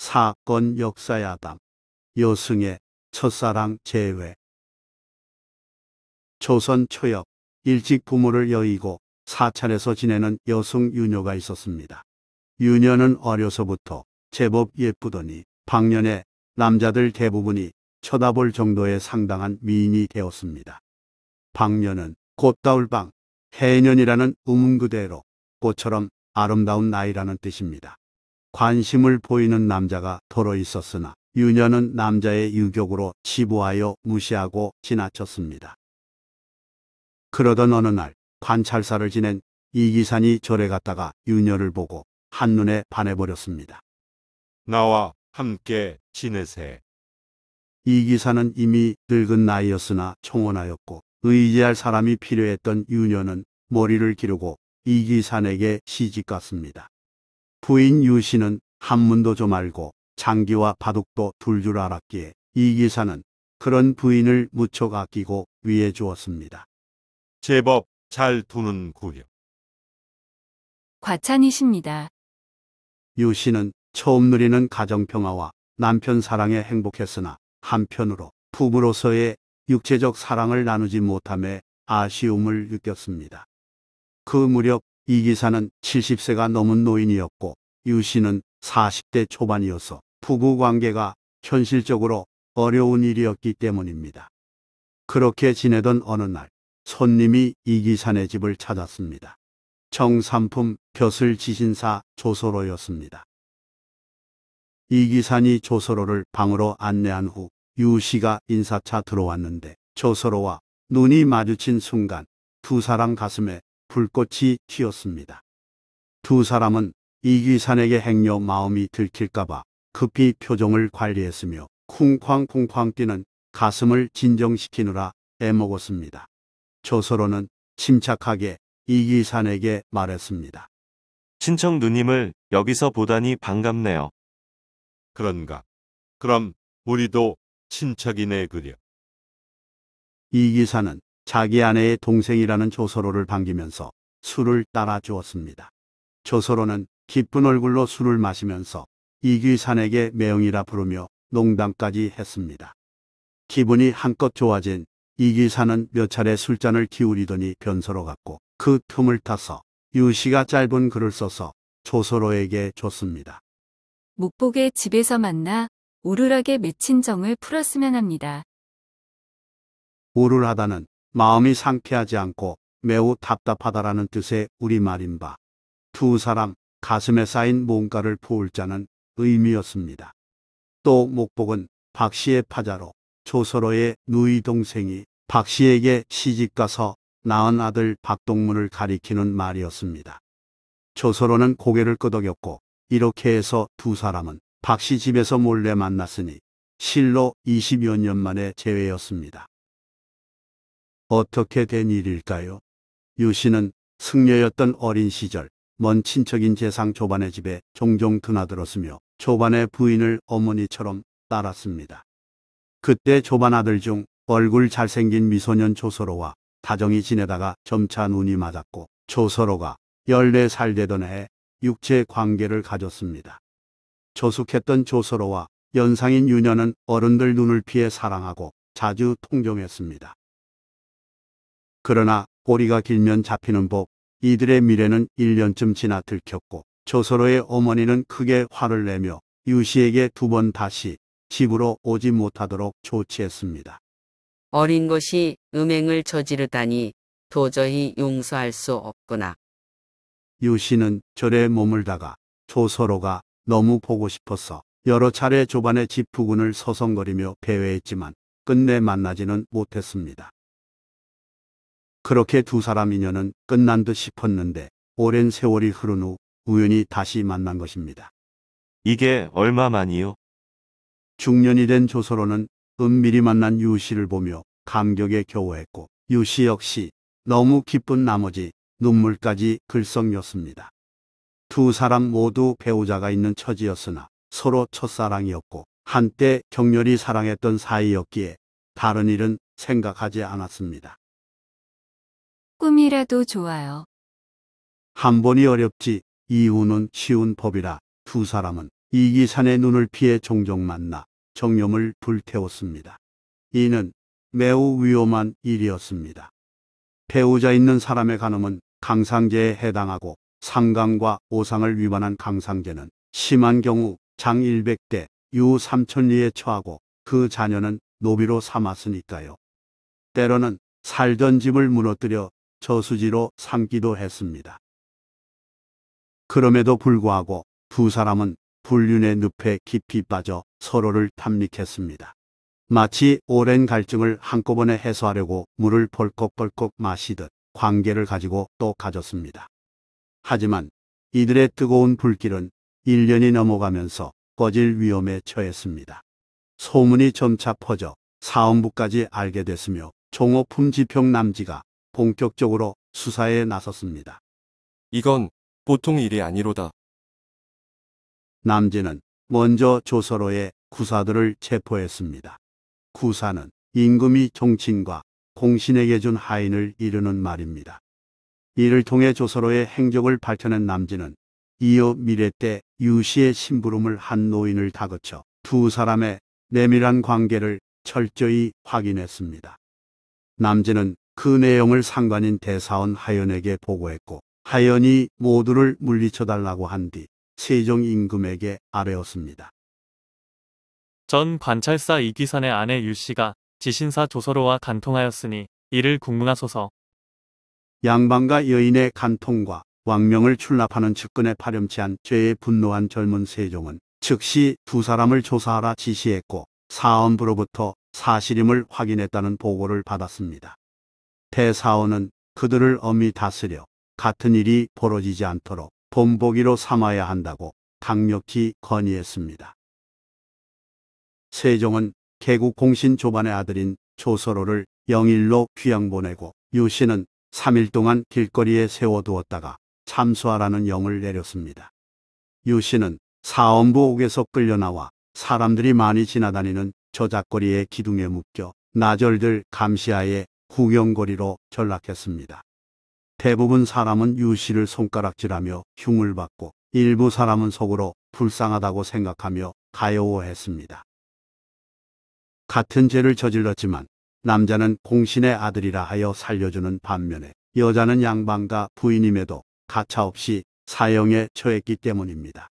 사건 역사야담. 여승의 첫사랑 재회. 조선 초엽 일찍 부모를 여의고 사찰에서 지내는 여승 유녀가 있었습니다. 유녀는 어려서부터 제법 예쁘더니 방년에 남자들 대부분이 쳐다볼 정도의 상당한 미인이 되었습니다. 방년은 꽃다울방, 해년이라는 의문 그대로 꽃처럼 아름다운 나이라는 뜻입니다. 관심을 보이는 남자가 더러 있었으나 유녀는 남자의 유격으로 치부하여 무시하고 지나쳤습니다. 그러던 어느 날 관찰사를 지낸 이기산이 절에 갔다가 유녀를 보고 한눈에 반해버렸습니다. 나와 함께 지내세. 이기산은 이미 늙은 나이였으나 청혼하였고 의지할 사람이 필요했던 유녀는 머리를 기르고 이기산에게 시집갔습니다. 부인 유씨는 한문도 좀 알고 장기와 바둑도 둘 줄 알았기에 이기산은 그런 부인을 무척 아끼고 위해 주었습니다. 제법 잘 두는 구려. 과찬이십니다. 유씨는 처음 누리는 가정평화와 남편 사랑에 행복했으나 한편으로 부부로서의 육체적 사랑을 나누지 못함에 아쉬움을 느꼈습니다. 그 무렵 이기산은 70세가 넘은 노인이었고 유씨는 40대 초반이어서 부부 관계가 현실적으로 어려운 일이었기 때문입니다. 그렇게 지내던 어느 날 손님이 이기산의 집을 찾았습니다. 정삼품 벼슬 지신사 조서로였습니다. 이기산이 조서로를 방으로 안내한 후 유씨가 인사차 들어왔는데 조서로와 눈이 마주친 순간 두 사람 가슴에 불꽃이 튀었습니다. 두 사람은 이기산에게 행여 마음이 들킬까봐 급히 표정을 관리했으며 쿵쾅쿵쾅 뛰는 가슴을 진정시키느라 애먹었습니다. 조서로는 침착하게 이기산에게 말했습니다. 친척 누님을 여기서 보다니 반갑네요. 그런가? 그럼 우리도 친척이네 그려. 이기산은 자기 아내의 동생이라는 조서로를 반기면서 술을 따라 주었습니다. 조서로는 기쁜 얼굴로 술을 마시면서 이기산에게 매형이라 부르며 농담까지 했습니다. 기분이 한껏 좋아진 이기산은 몇 차례 술잔을 기울이더니 변소로 갔고 그 틈을 타서 유씨가 짧은 글을 써서 조서로에게 줬습니다. 목복의 집에서 만나 우르락에 맺힌 정을 풀었으면 합니다. 우울하다는 마음이 상쾌하지 않고 매우 답답하다라는 뜻의 우리말인 바 두 사람 가슴에 쌓인 뭔가를 부을 자는 의미였습니다. 또 목복은 박씨의 파자로 조서로의 누이 동생이 박씨에게 시집가서 낳은 아들 박동문을 가리키는 말이었습니다. 조서로는 고개를 끄덕였고 이렇게 해서 두 사람은 박씨 집에서 몰래 만났으니 실로 20여 년 만에 재회였습니다. 어떻게 된 일일까요? 유씨는 승려였던 어린 시절 먼 친척인 재상 조반의 집에 종종 드나들었으며 조반의 부인을 어머니처럼 따랐습니다. 그때 조반 아들 중 얼굴 잘생긴 미소년 조서로와 다정히 지내다가 점차 눈이 맞았고 조서로가 14살 되던 해에 육체 관계를 가졌습니다. 조숙했던 조서로와 연상인 유녀는 어른들 눈을 피해 사랑하고 자주 통정했습니다. 그러나 꼬리가 길면 잡히는 법, 이들의 미래는 1년쯤 지나 들켰고 조서로의 어머니는 크게 화를 내며 유씨에게 두 번 다시 집으로 오지 못하도록 조치했습니다. 어린 것이 음행을 저지르다니 도저히 용서할 수 없구나. 유씨는 절에 머물다가 조서로가 너무 보고 싶어서 여러 차례 조반의 집 부근을 서성거리며 배회했지만 끝내 만나지는 못했습니다. 그렇게 두 사람 인연은 끝난 듯 싶었는데 오랜 세월이 흐른 후 우연히 다시 만난 것입니다. 이게 얼마 만이요? 중년이 된 조서로는 은밀히 만난 유씨를 보며 감격에 겨워했고 유씨 역시 너무 기쁜 나머지 눈물까지 글썽였습니다. 두 사람 모두 배우자가 있는 처지였으나 서로 첫사랑이었고 한때 격렬히 사랑했던 사이였기에 다른 일은 생각하지 않았습니다. 꿈이라도 좋아요. 한 번이 어렵지 이후는 쉬운 법이라 두 사람은 이기산의 눈을 피해 종종 만나 정념을 불태웠습니다. 이는 매우 위험한 일이었습니다. 배우자 있는 사람의 간음은 강상제에 해당하고 상강과 오상을 위반한 강상제는 심한 경우 장 100대, 유 3천리에 처하고 그 자녀는 노비로 삼았으니까요. 때로는 살던 집을 무너뜨려 저수지로 삼기도 했습니다. 그럼에도 불구하고 두 사람은 불륜의 늪에 깊이 빠져 서로를 탐닉했습니다. 마치 오랜 갈증을 한꺼번에 해소하려고 물을 벌컥벌컥 마시듯 관계를 가지고 또 가졌습니다. 하지만 이들의 뜨거운 불길은 1년이 넘어가면서 꺼질 위험에 처했습니다. 소문이 점차 퍼져 사헌부까지 알게 됐으며 종업품 지평 남지가 본격적으로 수사에 나섰습니다. 이건 보통 일이 아니로다. 남지는 먼저 조서로의 구사들을 체포했습니다. 구사는 임금이 종친과 공신에게 준 하인을 이르는 말입니다. 이를 통해 조서로의 행적을 밝혀낸 남지는 이어 미래 때 유씨의 심부름을 한 노인을 다그쳐 두 사람의 내밀한 관계를 철저히 확인했습니다. 남지는 그 내용을 상관인 대사원 하연에게 보고했고 하연이 모두를 물리쳐달라고 한 뒤 세종 임금에게 아뢰었습니다. 전 관찰사 이기산의 아내 유씨가 지신사 조서로와 간통하였으니 이를 국문하소서. 양반과 여인의 간통과 왕명을 출납하는 측근에 파렴치한 죄에 분노한 젊은 세종은 즉시 두 사람을 조사하라 지시했고 사헌부로부터 사실임을 확인했다는 보고를 받았습니다. 대사원은 그들을 엄히 다스려 같은 일이 벌어지지 않도록 본보기로 삼아야 한다고 강력히 건의했습니다. 세종은 개국 공신 조반의 아들인 조서로를 영일로 귀양 보내고 유씨는 3일 동안 길거리에 세워두었다가 참수하라는 영을 내렸습니다. 유씨는 사헌부 옥에서 끌려나와 사람들이 많이 지나다니는 저작거리의 기둥에 묶여 나절들 감시하에 구경거리로 전락했습니다. 대부분 사람은 유씨를 손가락질하며 흉을 받고 일부 사람은 속으로 불쌍하다고 생각하며 가여워했습니다. 같은 죄를 저질렀지만 남자는 공신의 아들이라 하여 살려주는 반면에 여자는 양반과 부인임에도 가차없이 사형에 처했기 때문입니다.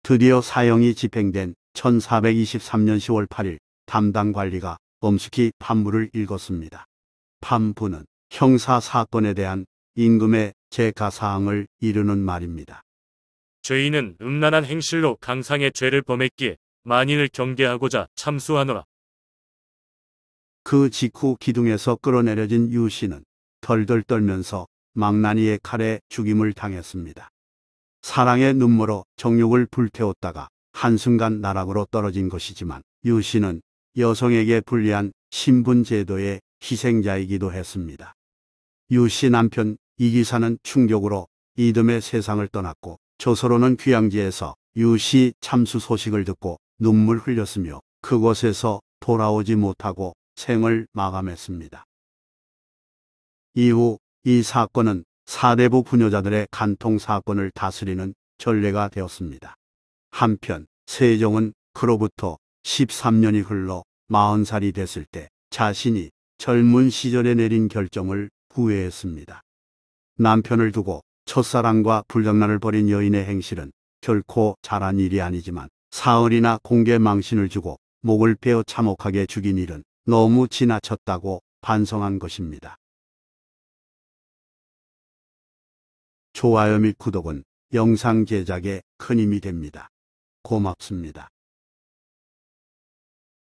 드디어 사형이 집행된 1423년 10월 8일 담당 관리가 엄숙히 판부를 읽었습니다. 판부는 형사 사건에 대한 임금의 재가사항을 이르는 말입니다. 죄인은 음란한 행실로 강상의 죄를 범했기에 만인을 경계하고자 참수하노라. 그 직후 기둥에서 끌어내려진 유씨는 덜덜 떨면서 망나니의 칼에 죽임을 당했습니다. 사랑의 눈물로 정욕을 불태웠다가 한순간 나락으로 떨어진 것이지만 유씨는 여성에게 불리한 신분제도의 희생자이기도 했습니다. 유씨 남편 이기사는 충격으로 이듬해 세상을 떠났고 조서로는 귀양지에서 유씨 참수 소식을 듣고 눈물 흘렸으며 그곳에서 돌아오지 못하고 생을 마감했습니다. 이후 이 사건은 사대부 부녀자들의 간통 사건을 다스리는 전례가 되었습니다. 한편 세종은 그로부터 13년이 흘러 40살이 됐을 때 자신이 젊은 시절에 내린 결정을 후회했습니다. 남편을 두고 첫사랑과 불장난을 벌인 여인의 행실은 결코 잘한 일이 아니지만 사흘이나 공개 망신을 주고 목을 베어 참혹하게 죽인 일은 너무 지나쳤다고 반성한 것입니다. 좋아요 및 구독은 영상 제작에 큰 힘이 됩니다. 고맙습니다.